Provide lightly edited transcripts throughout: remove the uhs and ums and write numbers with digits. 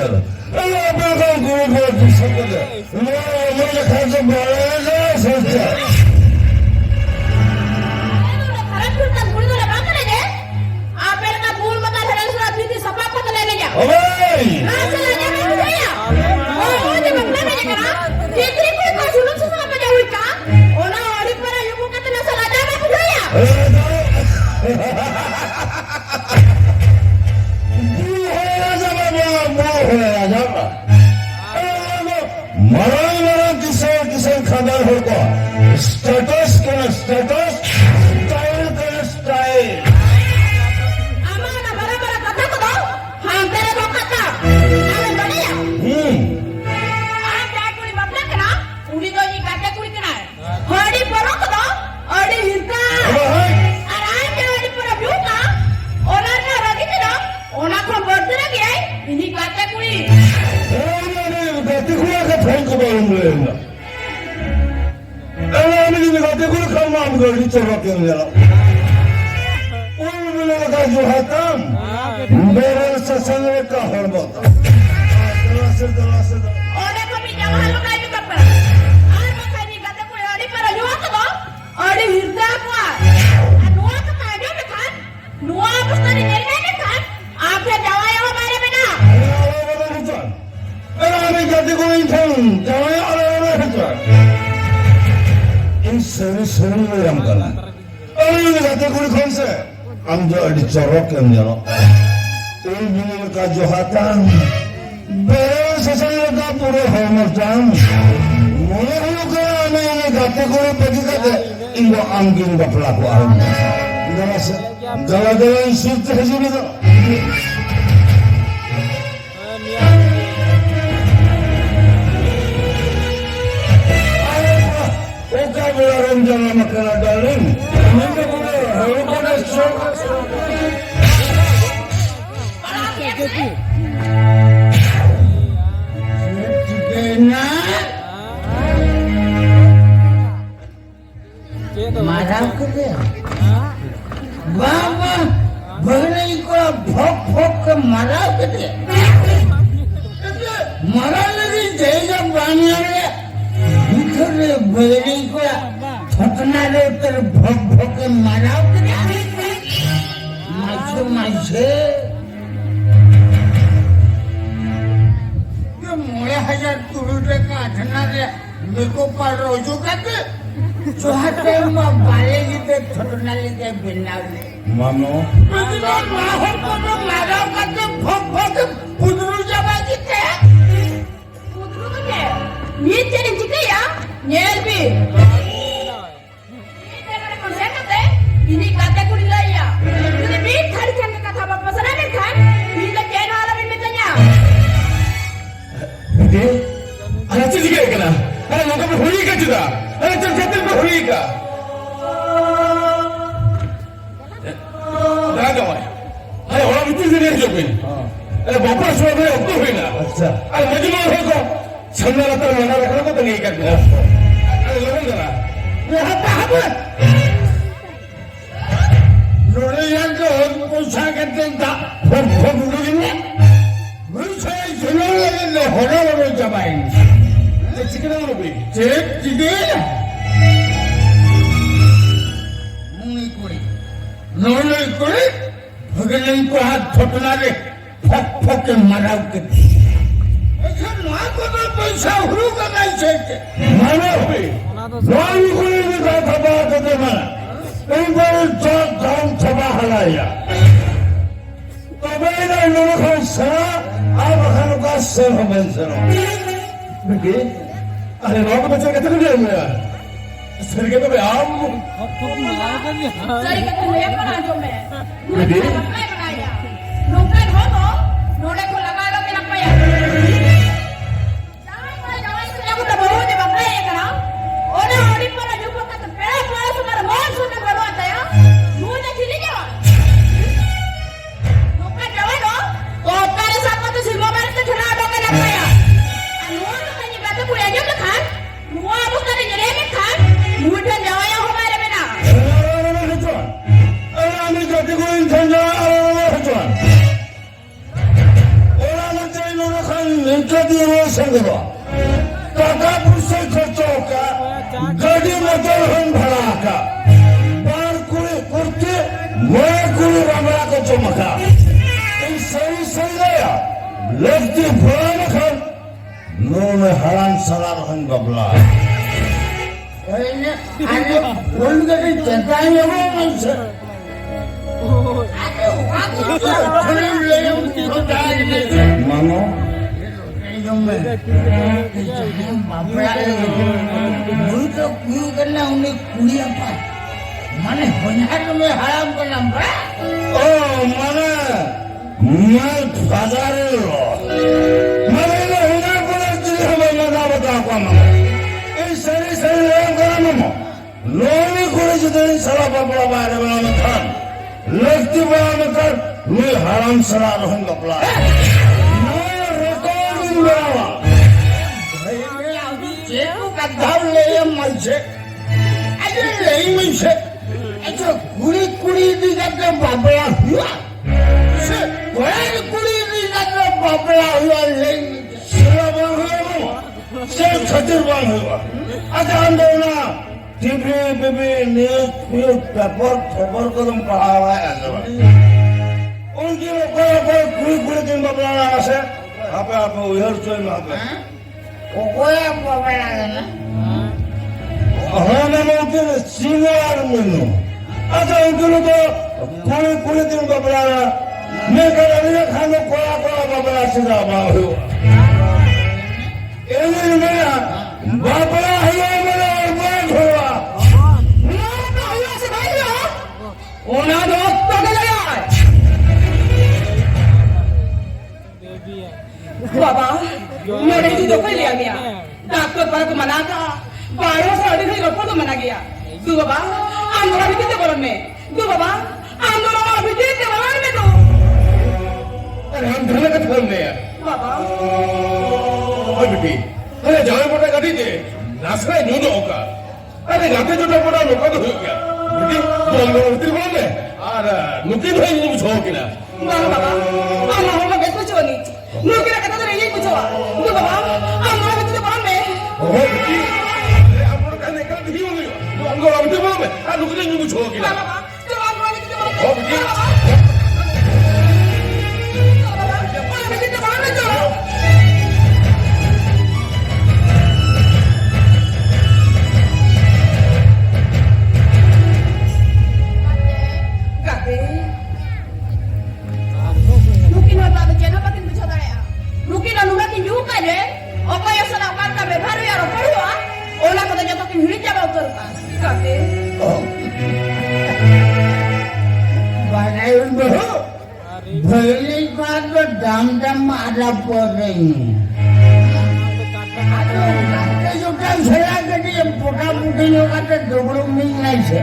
있잖아. 내가 그거 있었거든. 너가 가서 말해라, 진짜. 어머니! marang-marang kisah-kisah kabar harga status kena status style kena style ama na bara-bara kata ko daw hampir ko kata alam ba niya ata kuri babla kana uri do ni kata kuri kana hadi paro ko daw adi hirka arante hadi paro byuka ona na ragi na ona ko bodra gay ini kata kuri 탱크 바른 거야. 아니, 내가 대구를 가면 안 걸, 이쪽밖에 없냐. 오늘 내가 가지고 했던, 매를 세상을 까헐었다. 들어왔어. Ode ko pinjam halu kayu kapal. Ay makanya kata ko adi para nyua ko do. Adi hirda ko. Nuwa ka kayo me kan. Nuwa pustari nilai ne kan. Aapke jawai hamare mein na. 아니, 가지고 인생, 자와이 알아야 했죠. 인생이 서는 거야, 뭐가. 아니, 가지고 우리 컨세. 안돼, 어디 저렇게 없냐. 오늘 가지고 하던, 매일 세상에 다 뿌려 허물장. 뭐야, 그 안에 가지고 우리 빼기가 이거 안긴가 보라고 알고. 이거 봤어? 자라자라 실제 해줍니다. Jangan makan darling. Mana boleh? Kalau boleh shock. Marah ke dia? Bapa, bagaimana kau phok ke marah ke dia? Marah lagi jaga banyak dia. Bukan bagaimana kau Thotna re ter bhok marao kya mache ye moye hajar turure ka thana re meko par rojo kate chohate ma bale gite thotna le ke binawle mamo marao kate bhok pudru jaba gite Pudru ke? Ni jadi jika ya? Nyelbi. Ini kata kuri laya. Ini bit hari kan kata apa pasaran kan? Ini kena alam ini tanya. Oke. Anak tu juga kena. Anak muka berhuli ke juga. Anak terjatuh berhuli ke. Dah kau. Anak orang itu sendiri jawabin. Anak bapa suami dia okey hina. Anak maju mahu kau. Chandra rata mana rata kau tu ni ikat. Anak lawan dah. apa Nurian ke usaha kita phok dulu Menurut jenengan le horor jabain. Cikgu mana beri? Cek jide. Mengikuri. Nolai kuri. Bagaimana ko hat thotna re phok ke marau ke. Ekhan na ko na paisa huru ka nai cheke. Mana beri? Nai kuri ni kata apa kata mana? Ini jam coba halaya. Tapi ini orang sana, apa kalau kasih orang sana? Begini, ada orang macam kata dia mana? Serigala tu beram. Sorry kata saya pernah jombe. Begini? Apa yangaya? Nongkai hono, nolak ko laga lo kenapa ya? Jangan itu aku tak bawa di bapa ya kan? Orang orang pada jumpa kata pera pera semua orang sudah bawa ada ya. Mula cili jawa. Nongkai jawa no. Kau kare siapa tu semua barang tu kena ada kenapa ya? Anu tu tanya kata kuya jom kan? Mua bukan nyereme kan? Mudah jawa yang hamba ada mana? Ini jadi kau intens दिए संग टाका पुरुष खर्च का गाड़ी motor हम भरा का बार कुड़ी कुर्ती मैं कुड़ी रामड़ा को चमका इन सही सही गया लगती भरा मखन नो में हराम सलार हम बबला अरे बोल के चलता है वो मुझसे अरे वाह ले मानो माने होनार में हराम करना ओ माने मैं बाजारे लो माने ले होना पर जिले हमें मजा बता को माने इस सरी सरी लोग करा ममो लोनी कोई जितनी सला बबला बारे में खान लगती बड़ा में कर मैं हराम सला रहूंगा बबला मैं रिकॉर्डिंग बनावा जेको का दाव ले मुझे अरे ले मुझे अच्छा कुड़ी कुड़ी दी का बाबला हुआ से बड़ा कुड़ी दी का बाबला हुआ ले सला हुआ से खतिर बांग हुआ अच्छा हम दोनों टीवी बीबी न्यूज़ पेपर खबर को तुम पढ़ा हुआ है ऐसे उनकी कोई कुड़ी कुड़ी दिन बबला ना से आप उधर चोई में आप वो कोई बाबला ना हमें मौके में सिंगार मिलूं अच्छा उनके तो पूरे पूरे दिन बबला मैं कल अगले खाने कोला कोला बबला सीधा बाहर हुआ ये मेरा बबला हुआ मेरा बंद हुआ ना हुआ से भाई हो ओना दोस्त पकड़ लिया बाबा मेरे ही तो लिया गया डॉक्टर पर को मना था 12 से अधिक डॉक्टर को मना गया तू बाबा आंदोलन भी कितने बरन में तू बाबा आंदोलन अभी कितने बरन में तो अरे हम धन का थल में यार बाबा ओए बेटी अरे जाने पड़ा गाड़ी दे नासरा नहीं दो का अरे गाते जो पड़ा लोग तो हो गया बेटी बोल उतरी बोल में और नुकी भाई नहीं पूछो कि ना बाबा अम्मा हम लोग कैसे चोनी नुकी ना कहता तो नहीं पूछो तू बाबा आंदोलन भी कितने बरन में ओ बेटी अरे आप लोग कहने का नहीं हो गया तो हमको उतरी बोल में आ नुकी नहीं पूछो कि ना बाबा तो आंदोलन भी कितने बरन में ओ बेटी भले का तो दाम दाम आधा पड़ रही है जो काम छेड़ा के लिए पोटा पुटी होगा तो दोगड़ो मिल नहीं है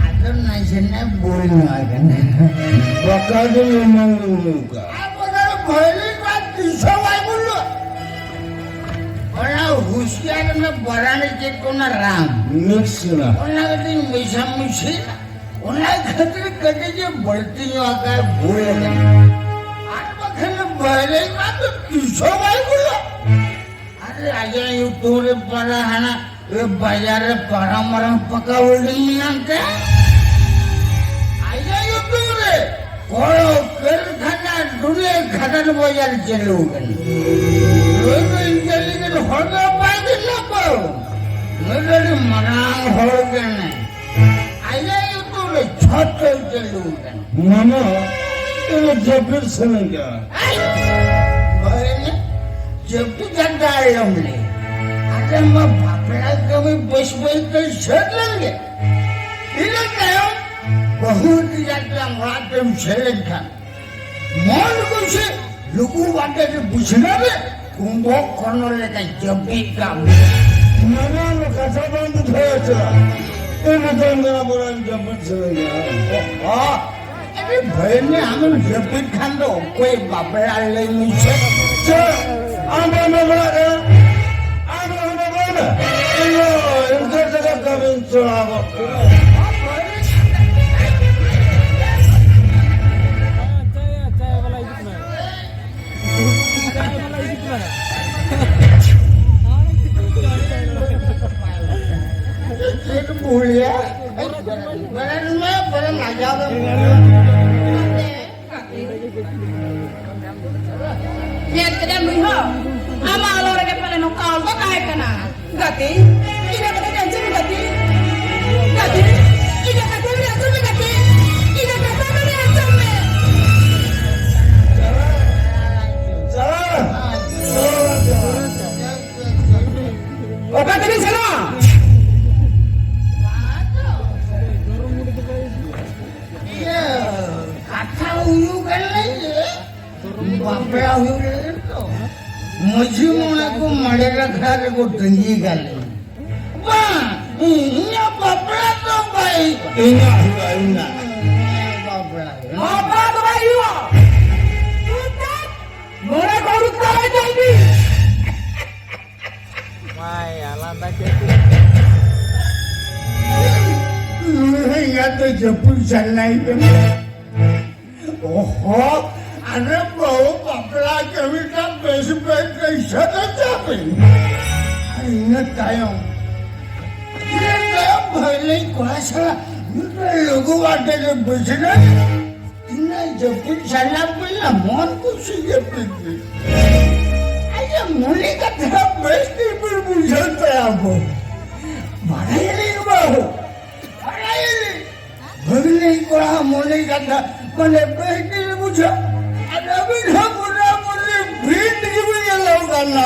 आदर नहीं है ना बोल नहीं है बका दे मंगलू का आप उधर भले का तीसरा वाई बोलो और ना होशियार में बराने के को ना राम मिक्स ना और ना कहीं मिशा मिशी उन्हें खतर कटे जो बढ़ती हो आकर भूल गए आज बखन बहरे का तो तीसरा वाई बोलो अरे आजा यू तोरे पड़ा है ना ये बाजार पड़ा मरा पका होल्डिंग में आते आजा यू तोरे कोड़ो कर खाना दुनिया खाना न बाजार चलो गन लोग इंटेलिजेंट होगा पाएंगे ना पाओ मेरे मरांग हो गए आजा यू तोरे छोटे चलो गन मामा ये जबीर से नहीं क्या बहने जब भी गंदा लमले अरे मैं भापड़ा कभी बस तो छेड़ लेंगे इधर क्या बहुत ज्यादा मातम छेड़ था मौन कुछ लोगों वाटे से पूछना भी कुंभो करने लेकर जब भी काम मामा ने कैसा बंद थोड़ा चला ये बताऊंगा बोला जबीर से नहीं क्या हाँ अरे भाई ने हमें जब भी खान दो कोई भापड़ा ले मुझे चल आम में बड़ा कर आम में बड़ा इनो इनके जगह कभी चलाओ Saya पुलिया बरन में बरन आ जाओ Lihat ke dalam dunia. Ama orang yang pada nokal kok kayak kena. Gati, tidak kata janji gati. Gati, tidak kata janji gati. Tidak kata janji. Oke, tadi sana. Iya, kata uyu kan lagi. Bapak uyu itu. मुझे मुझे को मरेगा घर को टंगी गाली वाह ये बापड़ा तो भाई Ina huwa ina. बापड़ा Apa tu bayu? Tutup. Mana kau rutak aja ini? या तो जपून चाललाय ओहो अरे भाऊ बापड़ा कविता बेस पे कैसा जावे अरे तायो ये भले कोणाला लोगो वाटेले बसले तिने जपून चालला पहिला मन खुशी घेतली अरे मुली का तेरा बेस्ट पर बुझाता है आपको मारायले बाबू मारायले भगले कोणा मुली का था मले बेस्ट बुझा अरे अभी ना मुझे भीड़ की भी ये लोग करना